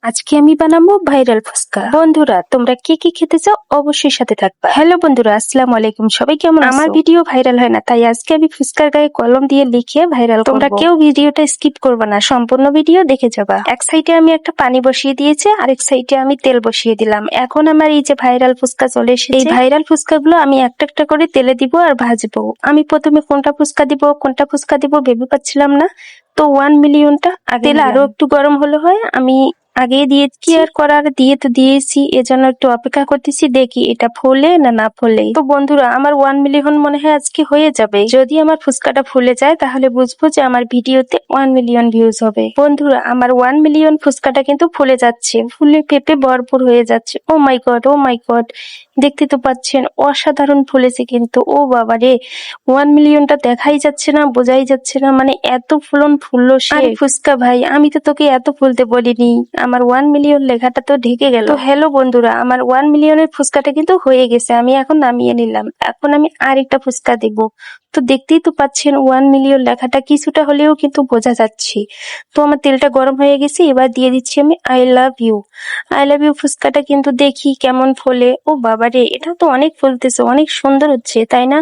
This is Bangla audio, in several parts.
আজকে আমি বানাবো ভাইরাল ফুচকা। বন্ধুরা, তোমরা কে কে খেতে চাও অবশ্যই সাথে থাকবা। হ্যালো বন্ধুরা, আসসালামু আলাইকুম। সবাই কেমন আছো? আমার ভিডিও ভাইরাল হয় না, তাই আজকে আমি ফুচকার গায়ে কলম দিয়ে লিখে ভাইরাল করব। তোমরা কেউ ভিডিওটা স্কিপ করবে না, সম্পূর্ণ ভিডিও দেখে যাবা। এক সাইডে আমি একটা পানি বসিয়ে দিয়েছি, আরেক সাইডে আমি তেল বসিয়ে দিলাম। এখন আমার এই যে ভাইরাল ফুচকা চলে এসেছে, এই ভাইরাল ফুচকাগুলো আমি একটা একটা করে তেলে দিব আর ভাজবো। আমি প্রথমে কোনটা ফুচকা দিব ভেবে পাচ্ছিলাম না, তো 1 মিলিয়নটা তেল আরো একটু গরম হলে হয় আমি আগে দিয়ে কি আর করার, দিয়ে তো দিয়েছি, এজন্য একটু অপেক্ষা করতেছি দেখি এটা ফোলে না ফোলে। তো বন্ধুরা, আমার 1 মিলিয়ন মনে হয় আজকে হয়ে যাবে। যদি আমার ফুচকাটা ফুলে যায় তাহলে বুঝবো যে আমার ভিডিওতে 1 মিলিয়ন ভিউজ হবে। বন্ধুরা, আমার 1 মিলিয়ন ফুচকাটা কিন্তু ফুলে যাচ্ছে, ফুলে পেঁপে ভরপুর হয়ে যাচ্ছে। ও মাই গড, ও মাই গড, দেখতে তো পাচ্ছেন অসাধারণ ফুলেছে কিন্তু। ও বাবা রে, 1 মিলিয়নটা দেখাই যাচ্ছে না, বোঝাই যাচ্ছে না, মানে এত ফুলন ফুললো সে। আরে ফুচকা ভাই, আমি তো তোকে এত ফুলতে বলিনি, আমার 1 মিলিয়ন লেখাটা তো ঢেকে গেল। তো হ্যালো বন্ধুরা, আমার 1 মিলিয়নের ফুচকাটা কিন্তু হয়ে গেছে, আমি এখন নামিয়ে নিলাম। এখন আমি আরেকটা ফুচকা দেবো। তো দেখতেই তো পাচ্ছেন 1 মিলিয়ন লেখাটা কিছুটা হলেও কিন্তু বোঝা যাচ্ছে। তো আমার তেলটা গরম হয়ে গেছে, এবার দিয়ে দিচ্ছি আমি আই লাভ ইউ ফুচকাটা। কিন্তু দেখি কেমন ফোলে। ও বাবা রে, এটা তো অনেক ফুলতেছে, অনেক সুন্দর হচ্ছে, তাই না?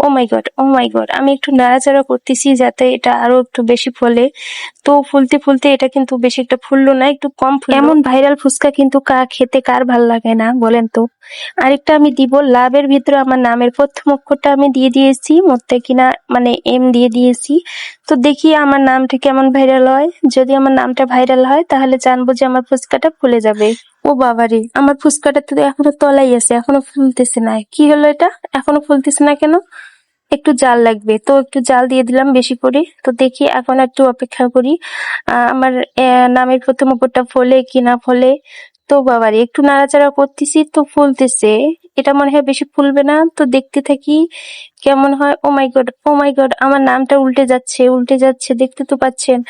ও মাই গড, ও মাই গড, আমি একটু নাড়াচাড়া করতেছি যাতে এটা আরো একটু বেশি ফোলে। তো ফুলতে ফুলতে এটা কিন্তু বেশি একটা ফুললো না, একটু কম ফুললো। এমন ভাইরাল ফুচকা কিন্তু খেতে কার ভাল লাগে না বলেন তো। আরেকটা আমি দিব, লাভের ভিতরে আমার নামের প্রথম অক্ষরটা আমি দিয়ে দিয়েছি, মধ্যে কিনা মানে এম দিয়ে দিয়েছি। তো দেখি আমার নামটা কেমন ভাইরাল হয়। যদি আমার নামটা ভাইরাল হয় তাহলে জানবো যে আমার ফুচকাটা ফুলে যাবে। ও বাবারে, আমার ফুচকাটা তো এখনো তলাই আছে, এখনো ফুলতেছে না। কি হলো এটা, এখনো ফুলতেছে না কেন? একটু জাল লাগবে, তো একটু জাল দিয়ে দিলাম বেশি করে। তো দেখি এখন একটু অপেক্ষা করি আমার নামের প্রথম উপরটা ফলে কি না ফলে। তো বাবারে, একটু নাড়াচাড়া করতেছি তো ফুলতেছে। এটা মনে হয় বেশি ফুলবে না, তো দেখতে থাকি কেমন হয়। ও মাই গড, ও মাই গড, আমার নামটা উল্টে যাচ্ছে, দেখতে তো পাচ্ছেন।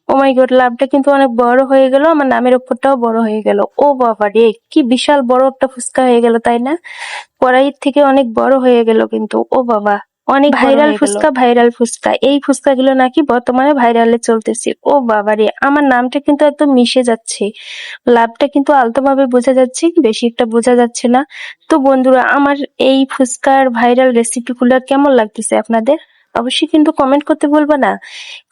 ও মাই গড, লাভটা কিন্তু অনেক বড় হয়ে গেল, আমার নামের ওপরটাও বড় হয়ে গেল। ও বাবা রে, কি বিশাল বড় একটা ফুচকা হয়ে গেল, তাই না? কড়াইয়ের থেকে অনেক বড় হয়ে গেল কিন্তু। ও বাবা, অনেক ভাইরাল ফুচকা, এই ফুচকা গুলো নাকি বর্তমানে ভাইরালে চলতেছে। ও বাবা রে, আমার নামটা কিন্তু একদম মিশে যাচ্ছে, লাভটা কিন্তু আলতো ভাবে বোঝা যাচ্ছে, বেশি একটা বোঝা যাচ্ছে না। তো বন্ধুরা, আমার এই ফুচকার ভাইরাল রেসিপি গুলো কেমন লাগতেছে আপনাদের অবশ্যই কিন্তু কমেন্ট করতে ভুলবা না।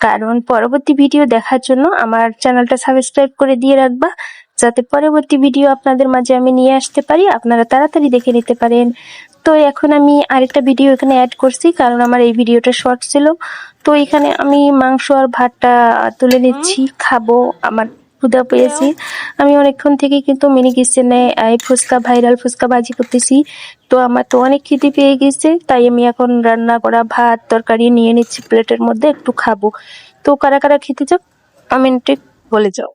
কারণ পরবর্তী ভিডিও দেখার জন্য আমার চ্যানেলটা সাবস্ক্রাইব করে দিয়ে রাখবা, যাতে পরবর্তী ভিডিও আপনাদের মাঝে আমি নিয়ে আসতে পারি, আপনারা তাড়াতাড়ি দেখে নিতে পারেন। তো এখন আমি আরেকটা ভিডিও এখানে অ্যাড করছি, কারণ আমার এই ভিডিওটা শর্ট ছিল। তো এখানে আমি মাংস আর ভাতটা তুলে নিচ্ছি, খাবো, আমার ক্ষুধা পেয়েছি। আমি অনেকক্ষণ থেকে কিন্তু মিনি কিচেনে এই ভাইরাল ফুচকা ভাজি করতেছি। তো আমার তো অনেক খিদে পেয়ে গেছে, তাই আমি এখন রান্না করা ভাত তরকারি নিয়ে নিচ্ছি প্লেটের মধ্যে, একটু খাবো। তো কারা কারা খেতে চাও কমেন্টে বলে যাও।